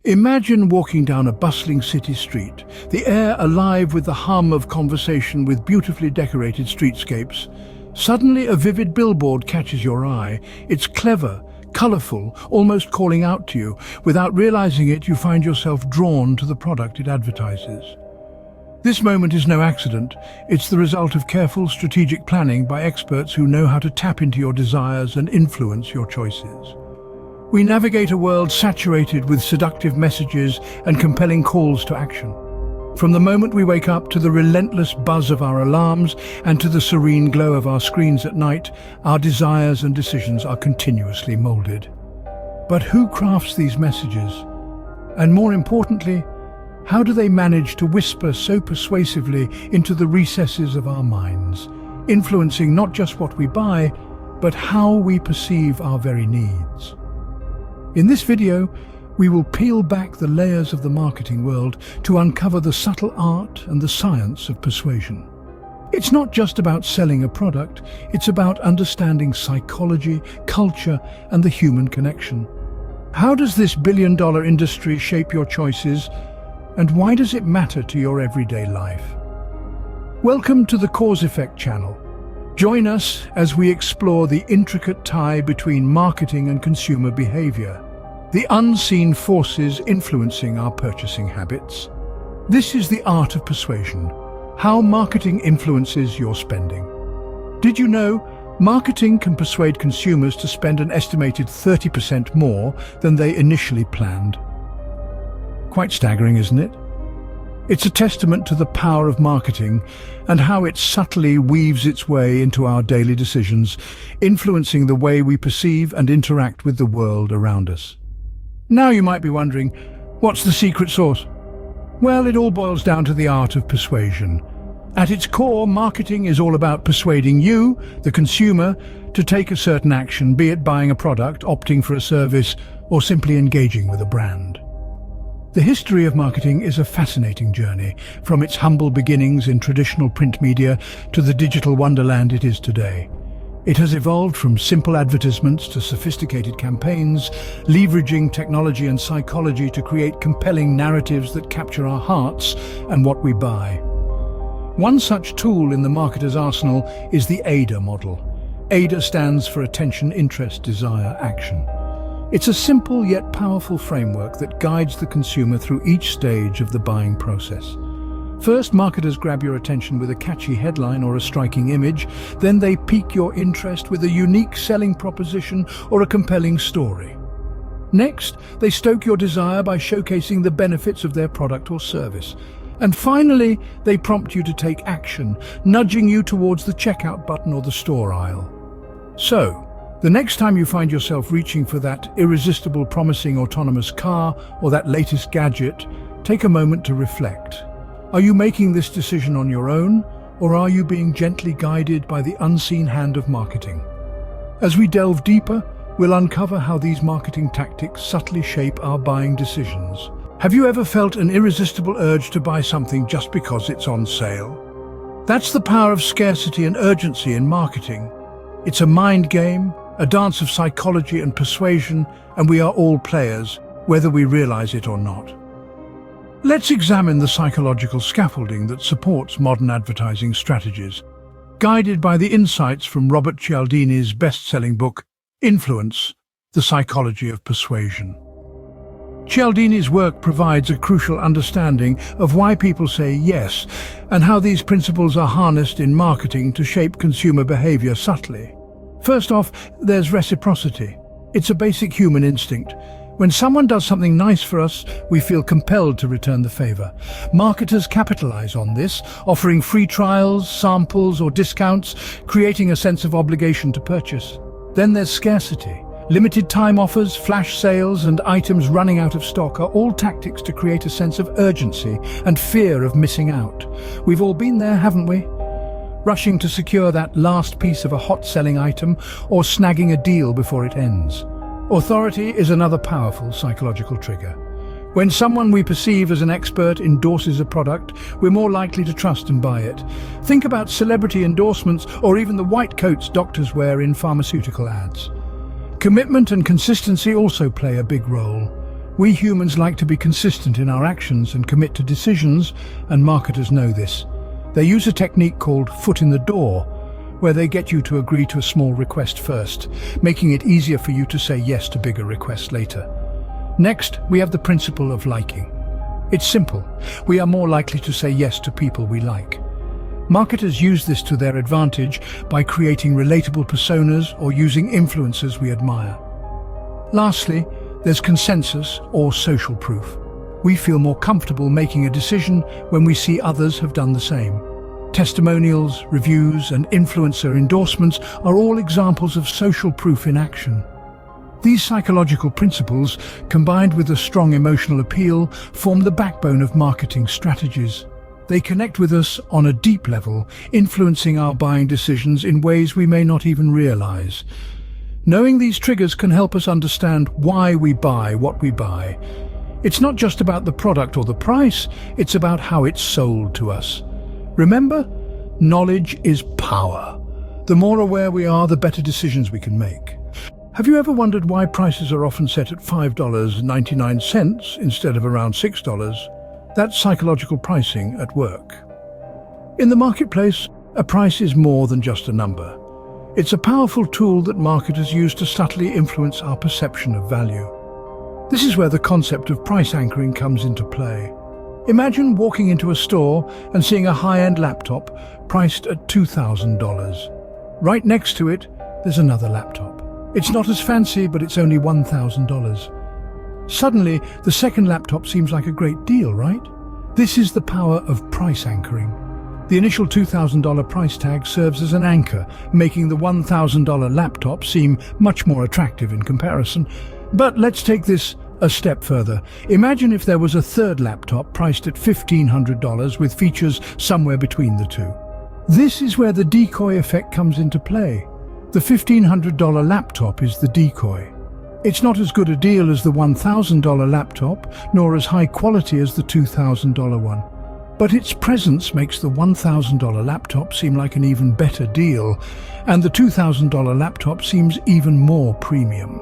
Imagine walking down a bustling city street, the air alive with the hum of conversation with beautifully decorated streetscapes. Suddenly, a vivid billboard catches your eye. It's clever, colourful, almost calling out to you. Without realising it, you find yourself drawn to the product it advertises. This moment is no accident. It's the result of careful, strategic planning by experts who know how to tap into your desires and influence your choices. We navigate a world saturated with seductive messages and compelling calls to action. From the moment we wake up to the relentless buzz of our alarms and to the serene glow of our screens at night, our desires and decisions are continuously molded. But who crafts these messages? And more importantly, how do they manage to whisper so persuasively into the recesses of our minds, influencing not just what we buy, but how we perceive our very needs? In this video, we will peel back the layers of the marketing world to uncover the subtle art and the science of persuasion. It's not just about selling a product, it's about understanding psychology, culture, and the human connection. How does this billion-dollar industry shape your choices, and why does it matter to your everyday life? Welcome to the Cause Effect channel. Join us as we explore the intricate tie between marketing and consumer behaviour, the unseen forces influencing our purchasing habits. This is the art of persuasion, how marketing influences your spending. Did you know marketing can persuade consumers to spend an estimated 30% more than they initially planned? Quite staggering, isn't it? It's a testament to the power of marketing and how it subtly weaves its way into our daily decisions, influencing the way we perceive and interact with the world around us. Now you might be wondering, what's the secret sauce? Well, it all boils down to the art of persuasion. At its core, marketing is all about persuading you, the consumer, to take a certain action, be it buying a product, opting for a service, or simply engaging with a brand. The history of marketing is a fascinating journey, from its humble beginnings in traditional print media to the digital wonderland it is today. It has evolved from simple advertisements to sophisticated campaigns, leveraging technology and psychology to create compelling narratives that capture our hearts and what we buy. One such tool in the marketer's arsenal is the AIDA model. AIDA stands for Attention, Interest, Desire, Action. It's a simple yet powerful framework that guides the consumer through each stage of the buying process. First, marketers grab your attention with a catchy headline or a striking image. Then they pique your interest with a unique selling proposition or a compelling story. Next, they stoke your desire by showcasing the benefits of their product or service. And finally, they prompt you to take action, nudging you towards the checkout button or the store aisle. So, the next time you find yourself reaching for that irresistible, promising autonomous car or that latest gadget, take a moment to reflect. Are you making this decision on your own, or are you being gently guided by the unseen hand of marketing? As we delve deeper, we'll uncover how these marketing tactics subtly shape our buying decisions. Have you ever felt an irresistible urge to buy something just because it's on sale? That's the power of scarcity and urgency in marketing. It's a mind game, a dance of psychology and persuasion, and we are all players, whether we realize it or not. Let's examine the psychological scaffolding that supports modern advertising strategies, guided by the insights from Robert Cialdini's best-selling book, Influence: The Psychology of Persuasion. Cialdini's work provides a crucial understanding of why people say yes and how these principles are harnessed in marketing to shape consumer behavior subtly. First off, there's reciprocity. It's a basic human instinct. When someone does something nice for us, we feel compelled to return the favor. Marketers capitalize on this, offering free trials, samples, or discounts, creating a sense of obligation to purchase. Then there's scarcity. Limited time offers, flash sales, and items running out of stock are all tactics to create a sense of urgency and fear of missing out. We've all been there, haven't we? Rushing to secure that last piece of a hot-selling item or snagging a deal before it ends. Authority is another powerful psychological trigger. When someone we perceive as an expert endorses a product, we're more likely to trust and buy it. Think about celebrity endorsements or even the white coats doctors wear in pharmaceutical ads. Commitment and consistency also play a big role. We humans like to be consistent in our actions and commit to decisions, and marketers know this. They use a technique called foot in the door, where they get you to agree to a small request first, making it easier for you to say yes to bigger requests later. Next, we have the principle of liking. It's simple. We are more likely to say yes to people we like. Marketers use this to their advantage by creating relatable personas or using influencers we admire. Lastly, there's consensus or social proof. We feel more comfortable making a decision when we see others have done the same. Testimonials, reviews, and influencer endorsements are all examples of social proof in action. These psychological principles, combined with a strong emotional appeal, form the backbone of marketing strategies. They connect with us on a deep level, influencing our buying decisions in ways we may not even realize. Knowing these triggers can help us understand why we buy what we buy. It's not just about the product or the price, it's about how it's sold to us. Remember, knowledge is power. The more aware we are, the better decisions we can make. Have you ever wondered why prices are often set at $5.99 instead of around $6? That's psychological pricing at work. In the marketplace, a price is more than just a number. It's a powerful tool that marketers use to subtly influence our perception of value. This is where the concept of price anchoring comes into play. Imagine walking into a store and seeing a high-end laptop priced at $2,000. Right next to it, there's another laptop. It's not as fancy, but it's only $1,000. Suddenly, the second laptop seems like a great deal, right? This is the power of price anchoring. The initial $2,000 price tag serves as an anchor, making the $1,000 laptop seem much more attractive in comparison. But let's take this a step further. Imagine if there was a third laptop priced at $1,500 with features somewhere between the two. This is where the decoy effect comes into play. The $1,500 laptop is the decoy. It's not as good a deal as the $1,000 laptop, nor as high quality as the $2,000 one. But its presence makes the $1,000 laptop seem like an even better deal, and the $2,000 laptop seems even more premium.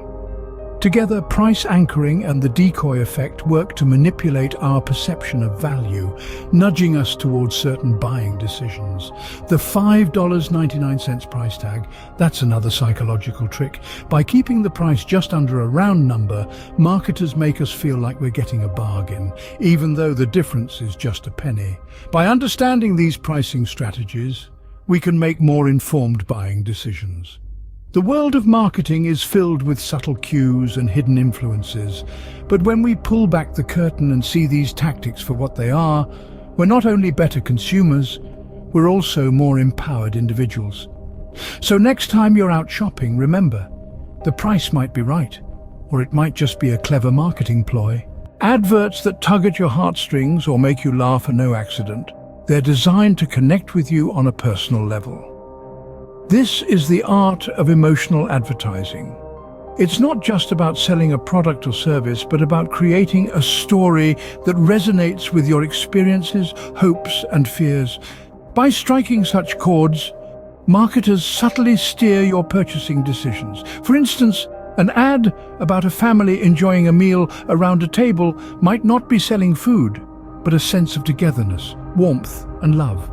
Together, price anchoring and the decoy effect work to manipulate our perception of value, nudging us towards certain buying decisions. The $5.99 price tag, that's another psychological trick. By keeping the price just under a round number, marketers make us feel like we're getting a bargain, even though the difference is just a penny. By understanding these pricing strategies, we can make more informed buying decisions. The world of marketing is filled with subtle cues and hidden influences, but when we pull back the curtain and see these tactics for what they are, we're not only better consumers, we're also more empowered individuals. So next time you're out shopping, remember, the price might be right, or it might just be a clever marketing ploy. Adverts that tug at your heartstrings or make you laugh are no accident. They're designed to connect with you on a personal level. This is the art of emotional advertising. It's not just about selling a product or service, but about creating a story that resonates with your experiences, hopes, and fears. By striking such chords, marketers subtly steer your purchasing decisions. For instance, an ad about a family enjoying a meal around a table might not be selling food, but a sense of togetherness, warmth, and love.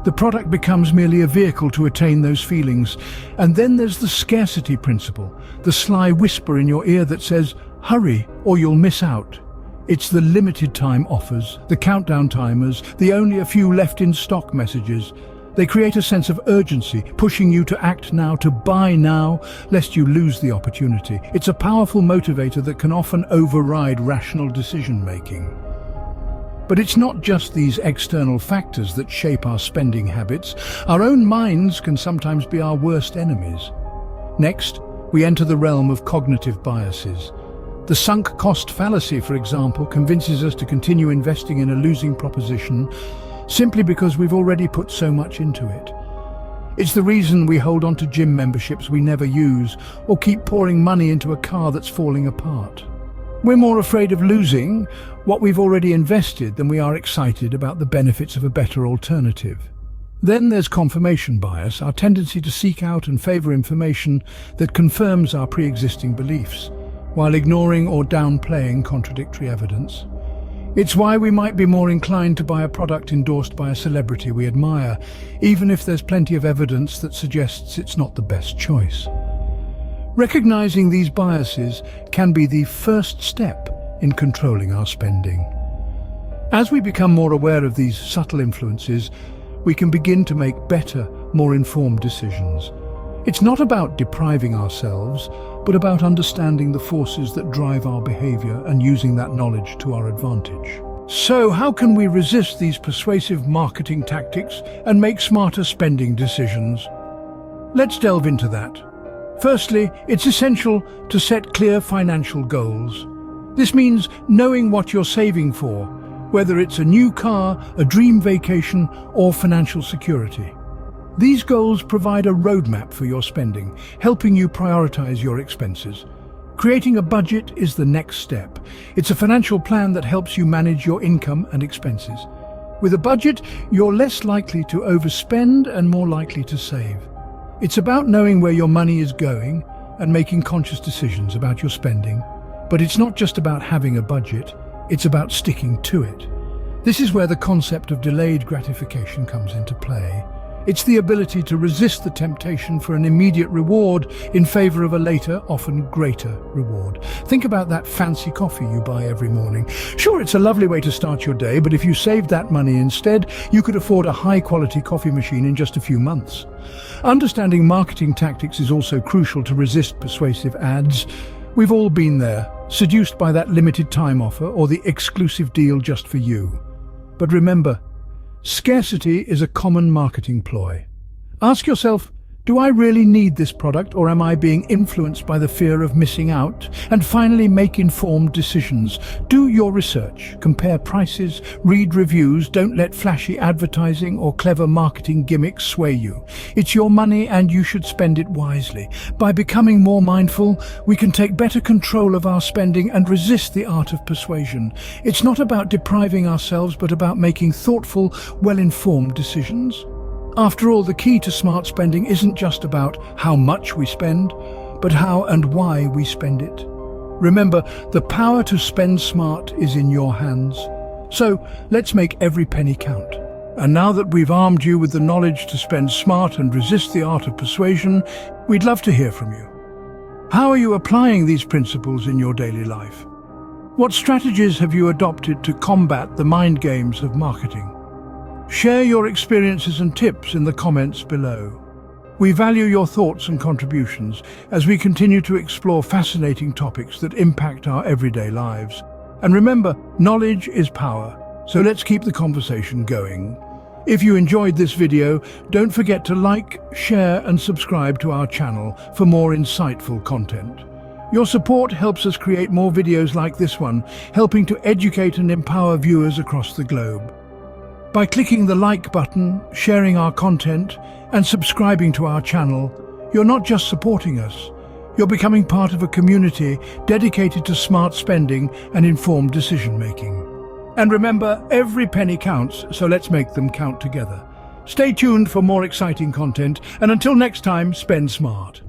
The product becomes merely a vehicle to attain those feelings. And then there's the scarcity principle, the sly whisper in your ear that says, hurry or you'll miss out. It's the limited time offers, the countdown timers, the only a few left in stock messages. They create a sense of urgency, pushing you to act now, to buy now, lest you lose the opportunity. It's a powerful motivator that can often override rational decision-making. But it's not just these external factors that shape our spending habits. Our own minds can sometimes be our worst enemies. Next, we enter the realm of cognitive biases. The sunk cost fallacy, for example, convinces us to continue investing in a losing proposition simply because we've already put so much into it. It's the reason we hold on to gym memberships we never use, or keep pouring money into a car that's falling apart. We're more afraid of losing what we've already invested than we are excited about the benefits of a better alternative. Then there's confirmation bias, our tendency to seek out and favor information that confirms our pre-existing beliefs. while ignoring or downplaying contradictory evidence. It's why we might be more inclined to buy a product endorsed by a celebrity we admire, even if there's plenty of evidence that suggests it's not the best choice. Recognizing these biases can be the first step in controlling our spending. As we become more aware of these subtle influences, we can begin to make better, more informed decisions. It's not about depriving ourselves, but about understanding the forces that drive our behavior and using that knowledge to our advantage. So, how can we resist these persuasive marketing tactics and make smarter spending decisions? Let's delve into that. Firstly, it's essential to set clear financial goals. This means knowing what you're saving for, whether it's a new car, a dream vacation, or financial security. These goals provide a roadmap for your spending, helping you prioritize your expenses. Creating a budget is the next step. It's a financial plan that helps you manage your income and expenses. With a budget, you're less likely to overspend and more likely to save. It's about knowing where your money is going and making conscious decisions about your spending. But it's not just about having a budget, it's about sticking to it. This is where the concept of delayed gratification comes into play. It's the ability to resist the temptation for an immediate reward in favor of a later, often greater reward. Think about that fancy coffee you buy every morning. Sure, it's a lovely way to start your day, but if you saved that money instead, you could afford a high-quality coffee machine in just a few months. Understanding marketing tactics is also crucial to resist persuasive ads. We've all been there, seduced by that limited time offer or the exclusive deal just for you. But remember, scarcity is a common marketing ploy. Ask yourself, do I really need this product, or am I being influenced by the fear of missing out? And finally, make informed decisions. Do your research, compare prices, read reviews, don't let flashy advertising or clever marketing gimmicks sway you. It's your money and you should spend it wisely. By becoming more mindful, we can take better control of our spending and resist the art of persuasion. It's not about depriving ourselves, but about making thoughtful, well-informed decisions. After all, the key to smart spending isn't just about how much we spend, but how and why we spend it. Remember, the power to spend smart is in your hands. So, let's make every penny count. And now that we've armed you with the knowledge to spend smart and resist the art of persuasion, we'd love to hear from you. How are you applying these principles in your daily life? What strategies have you adopted to combat the mind games of marketing? Share your experiences and tips in the comments below. We value your thoughts and contributions as we continue to explore fascinating topics that impact our everyday lives. And remember, knowledge is power, so let's keep the conversation going. If you enjoyed this video, don't forget to like, share and subscribe to our channel for more insightful content. Your support helps us create more videos like this one, helping to educate and empower viewers across the globe. By clicking the like button, sharing our content, and subscribing to our channel, you're not just supporting us, you're becoming part of a community dedicated to smart spending and informed decision-making. And remember, every penny counts, so let's make them count together. Stay tuned for more exciting content, and until next time, spend smart.